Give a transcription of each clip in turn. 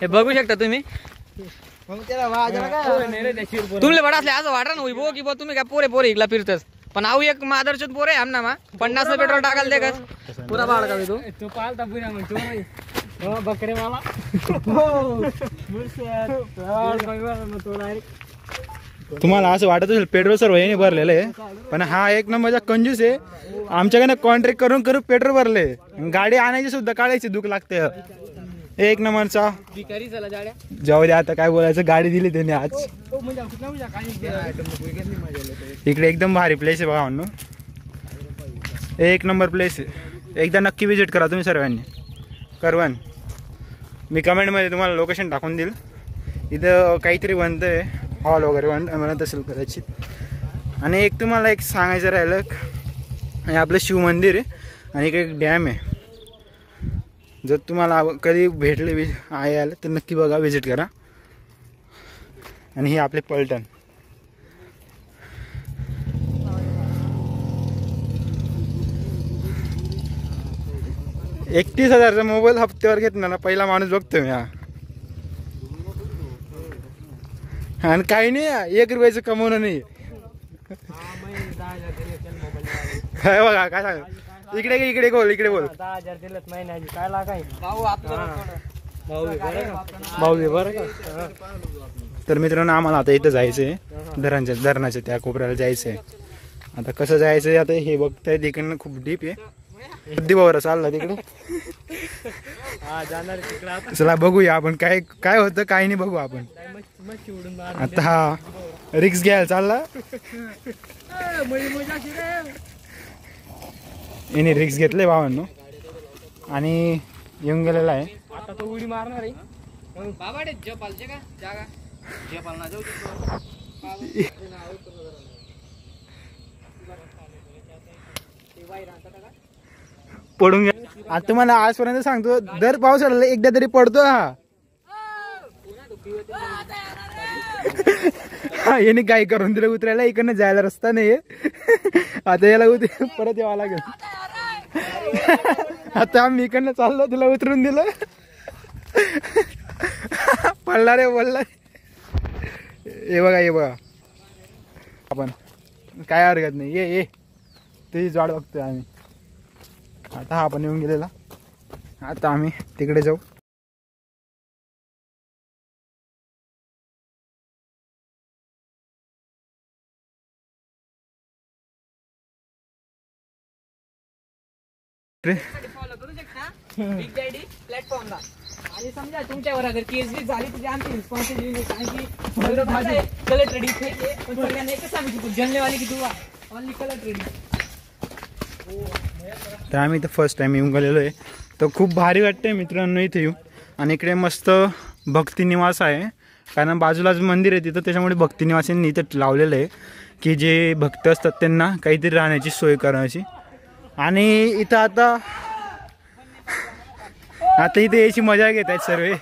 हे बघू शकता तुम्ही तुमले बडा असले असं वाटा ना भो की तुम्ही काय पोरे पोरे इकला फिरतस पण आऊ एक मादरचोद पोरे आमना मा 50 पेट्रोल टाकाल दे का पुरा बाळ का तू पालता पुण्या म्हणतो हो बकरे मला तुम्हाला असं वाटत असेल पेट्रोल सर्व याने भरलेलं आहे पण हा एक नंबरचा कंजूस आहे आमच्याकडे कॉन्ट्रॅक्ट करून करून पेट्रोल भरले गाडी आणायची सुद्धा काढायची दुःख लागते एक नंबरचा जाऊ द्या आता काय बोलायचं गाडी दिली त्यांनी आज इकडे एकदम भारी प्लेस आहे बघा म्हणून एक नंबर प्लेस आहे एकदा नक्की विजिट करा तुम्ही सर्वांनी करवण मी कमेंटमध्ये तुम्हाला लोकेशन टाकून देईल इथं काहीतरी बनतं आहे हॉल वगैरे म्हणत असेल कदाचित आणि एक तुम्हाला एक सांगायचं राहिलं आणि आपलं शिव मंदिर आहे आणि इकडे एक डॅम आहे जर तुम्हाला कधी भेटले आलं तर नक्की बघा विजिट करा आणि हे आपले पलटण 31,000चा मोबाईल हप्त्यावर घेतला ना पहिला माणूस बघतोय मी हा आणि काही नाही 1 रुपयाचं कमवणं नाही काय बघा काय सांग इकडे बोल 10,000 दिलेत महिन्याची काय लागाय भाऊ बरं का तर मित्रांनो आम्हाला आता इथं जायचंय धरणाच्या त्या कोपऱ्याला जायचंय आता कसं जायचंय आता हे बघताय तिकडनं खूप डीप आहे बुद्धीभावर चालला तिकडे चला बघूया आपण काय काय होतं काय नाही बघू आपण आता हा रिक्स घ्यायला चालला याने रिक्स घेतले भावांनो आणि येऊन गेलेला आहे आता तो उडी मारणार आहे बाबा रे जपालचे का जागा जपालना जाऊ पडून घ्या आता तुम्हाला आजपर्यंत सांगतो दर पावसाळ्याला एकदा तरी पडतो हा याने काय करून दिलं उतरायला इकडनं जायला रस्ता नाही आता याला परत यावं लागेल आता आम्ही इकडनं चाललो तुला उतरून दिलं पडला रे बोलला हे बघा आपण काय हरकत नाही ये तुझी वाट बघतोय आम्ही आता हा आपण येऊन गेलेला आता आम्ही तिकडे जाऊ फॉलो करू शकता बिग डॅडी प्लॅटफॉर्मला आणि समजा तुमच्यावर अगर केस बी झाली तर आमची रिस्पॉन्सिबिलिटी कारण की कलर रेडी थे पण सगळ्यांना एकच सांगू जलनेवाली की तू ओनली कलर रेडी तर आम्ही इथं फर्स्ट टाइम येऊन गेलेलो आहे तर खूप भारी वाटतंय मित्रांनो इथे येऊ आणि इकडे मस्त भक्ती निवास आहे कारण बाजूलाच मंदिर आहे तिथं त्याच्यामुळे भक्ती निवासांनी इथं लावलेलं आहे की जे भक्त असतात त्यांना काहीतरी राहण्याची सोय करण्याची आणि इथं आता इथे याची मजा घेत आहेत सर्व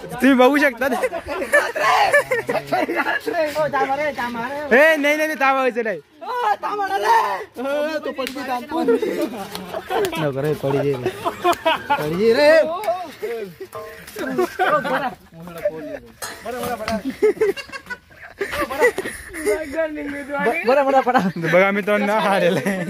तुम्ही बघू शकता हे नाही थांबायचं नाही नको रे पडी रे बघा मित्रांनो हारलेलं आहे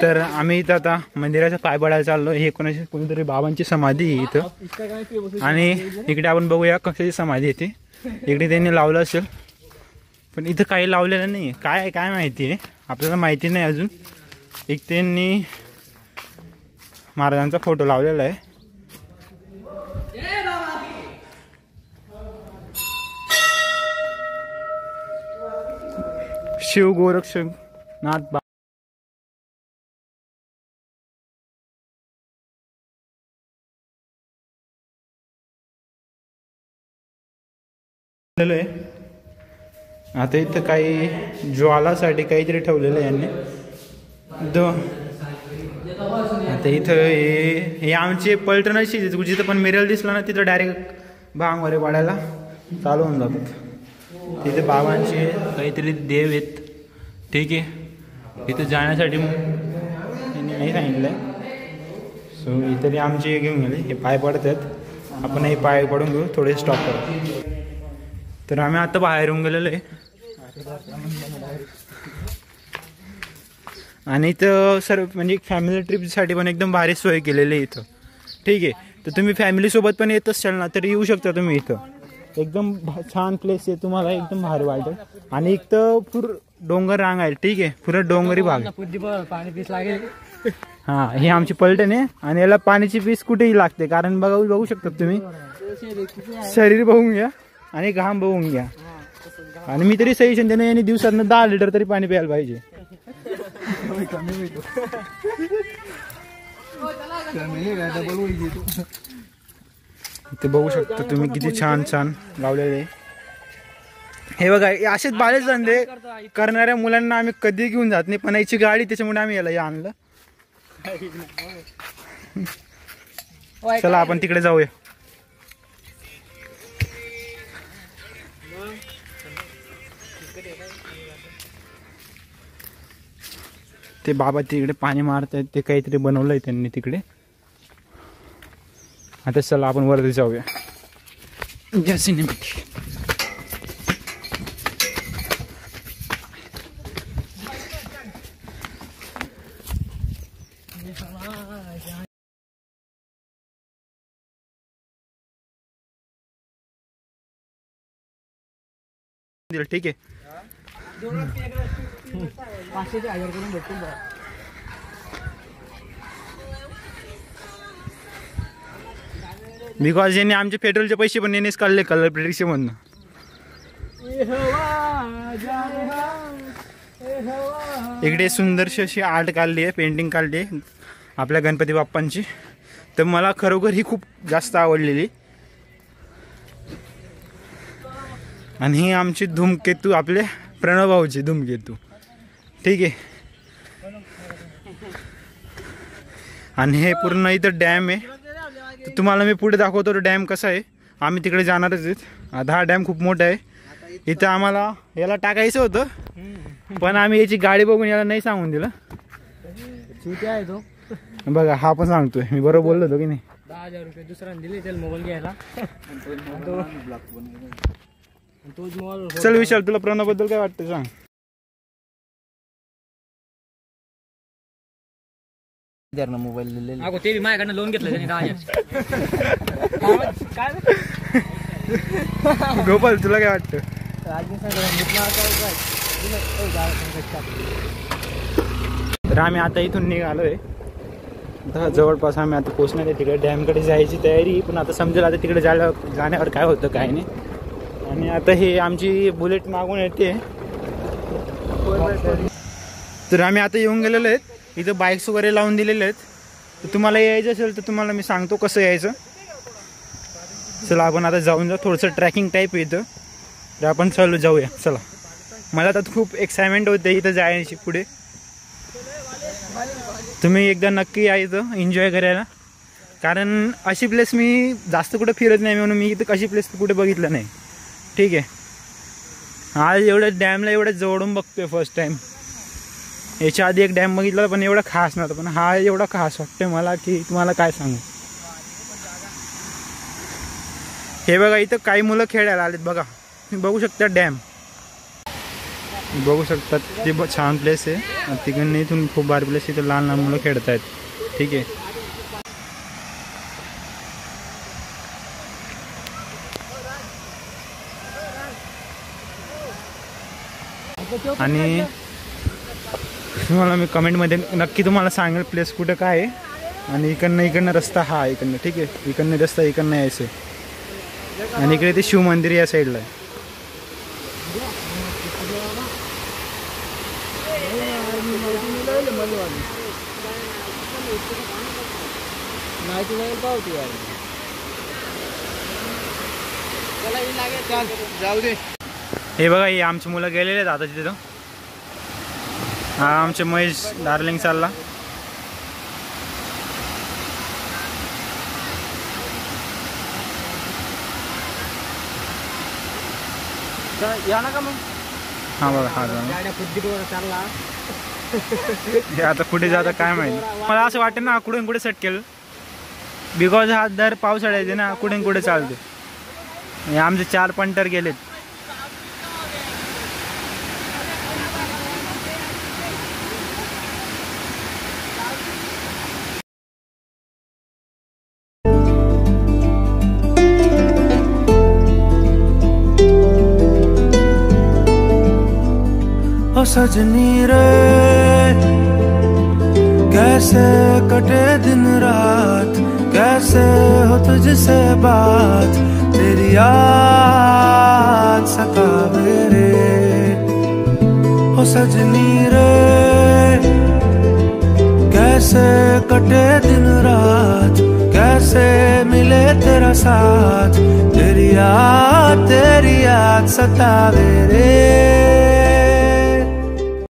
तर आम्ही इथं आता मंदिराचा पाय पडायला चाललो हे कोणीतरी बाबांची समाधी आहे इथं आणि इकडे आपण बघूया कशाची समाधी येते इकडे त्यांनी लावलं असेल पण इथं काही लावलेलं नाही काय काय माहिती आहे आपल्याला माहिती नाही अजून एक त्यांनी महाराजांचा फोटो लावलेला आहे शिव गोरक्षनाथ आहे आता इथं काही ज्वालासाठी काहीतरी ठेवलेलं आहे यांनी आता इथं हे आमचे पलटणाची जिथं पण मिरल दिसला ना तिथं डायरेक्ट भांग वगैरे वाढायला चालू होऊन जातात तिथे बाबांचे काहीतरी देव आहेत, ठीक आहे. तिथे जाण्यासाठी त्यांनी नाही सांगितलं आहे. सो इथे आमचे घेऊन गेले, हे पाय पडतात, आपण हे पाय पडून घेऊ, थोडे स्टॉप करू. तर आम्ही आता बाहेर येऊन गेलेलो आहे आणि इथं सर्व म्हणजे फॅमिली ट्रिपसाठी पण एकदम भारी सोय केलेली आहे इथं, ठीक आहे. तर तुम्ही फॅमिलीसोबत पण येत असाल ना तर येऊ शकता तुम्ही इथं. एकदम छान प्लेस आहे, तुम्हाला एकदम भारी वाटेल. आणि इथं पूर डोंगर रांग आहे, ठीक आहे, पुरं डोंगरी भाग. पाणी पीस लागेल. हां, ही आमची पलटण आहे आणि याला पाण्याची पीस कुठेही लागते, कारण बघू शकता तुम्ही, शरीर बघून घ्या आणि घाम बघून घ्या. आणि मी तरी सजेशन देणे, यांनी दिवसातनं 10 लिटर तरी पाणी प्यायला पाहिजे. ते बघू शकता तुम्ही किती छान छान लावलेले. हे बघा, असेच बालेच धंदे करणाऱ्या मुलांना आम्ही कधी घेऊन जात नाही, पण याची गाडी त्याच्यामुळे आम्ही याला आणलं. चला आपण तिकडे जाऊया. ते बाबा तिकडे पाणी मारतायत, ते काहीतरी बनवलंय त्यांनी तिकडे. आता चला आपण वरती जाऊया. ठीक आहे, 500 ते 1000 करून भेटतील. बिकॉज यांनी आमचे पेट्रोलचे पैसे पण यांनीच काढले कलर प्रेडिक्शन मधनं. इकडे सुंदरशी अशी आर्ट काढली आहे, पेंटिंग काढली आहे आपल्या गणपती बाप्पांची. तर मला खरोखर ही खूप जास्त आवडलेली. आणि ही आमची धूमकेतू, आपले प्रणव भाऊची धूमकेतू, ठीक आहे. आणि हे पूर्ण इथं डॅम आहे, तर तुम्हाला मी पुढे दाखवतो डॅम कसा आहे. आम्ही तिकडे जाणारच आहेत. आता हा डॅम खूप मोठा आहे. इथं आम्हाला याला टाकायचं होतं, पण आम्ही याची गाडी बघून याला नाही सांगून दिलं. आहे तो बघा, हा पण सांगतोय, मी बरोबर बोललो होतो की नाही. 10,000 रुपये दुसऱ्याने दिले त्याला मोबाईल घ्यायला. चल विशाल, तुला प्रणव बद्दल काय वाटतं सांग. मोबाईल दिलेला ते बी माझ्याकडनं लोन घेतलं त्याने 10,000. गोपाल, तुला काय वाटतं. तर आम्ही आता इथून निघालोय. जवळपास आम्ही आता पोहोचणार आहे तिकडे. डॅमकडे जायची तयारी, पण आता समजेल आता तिकडे जाण्यावर काय होतं काय नाही. आणि आता हे आमची बुलेट मागून येते. तर आम्ही आता येऊन गेलेलो आहेत. इथं बाईक्स वगैरे लावून दिलेले आहेत. तर तुम्हाला यायचं असेल तर तुम्हाला मी सांगतो कसं यायचं. चला आपण आता जाऊन जाऊ. थोडंसं ट्रॅकिंग टाईप येतं, तर आपण चालू जाऊया. चला, मला तर खूप एक्साइटमेंट होते इथं जायची. पुढे तुम्ही एकदा नक्की यायचं एन्जॉय करायला, कारण अशी प्लेस मी जास्त कुठे फिरत नाही, म्हणून मी इथं अशी प्लेस कुठे बघितलं नाही, ठीक आहे. आज एवढं डॅमला एवढं जवळून बघतोय फर्स्ट टाईम. याच्या आधी एक डॅम बघितला पण एवढा खास नव्हता, पण हा एवढा खास वाटतोय मला की तुम्हाला काय सांगू. हे बघा, इथं काही मुलं खेळायला आलेत बघा. तुम्ही बघू शकता डॅम, बघू शकतात. ते छान प्लेस आहे. तिकडनं इथून खूप भारी प्लेस आहे. इथं लहान लहान मुलं खेळत आहेत, ठीक आहे. आणि तुम्हाला मी कमेंटमध्ये नक्की तुम्हाला सांगेल प्लेस कुठं काय आहे. आणि इकडनं रस्ता हा इकडनं, ठीक आहे. इकडनं रस्ता, इकडनं यायचं. आणि इकडे ते शिव मंदिर या साईडला आहे. हे बघा, हे आमची मुलं गेलेले आहेत आता तिथं. हा आमचे महेश डार्लिंग चालला. या नका मग हा बघा हा जाऊ. गाड्या फुटबीटवर चालला. हे आता कुठे जाता काय माहिती. मला असं वाटतं ना कुठून कुठे सेट केलं बिकॉज हा दर पावसाळ्याचे ना कुठे कुठे चालते. हे आमचे 4 पंटर गेलेत. ओ सजनी रे कैसे कटे दिन रात, कैसे हो तुझसे बात, तेरी याद सतावे रे। ओ सजनी रे कैसे कटे दिन रात, कैसे मिले तेरा साथ, तेरी याद सतावे रे।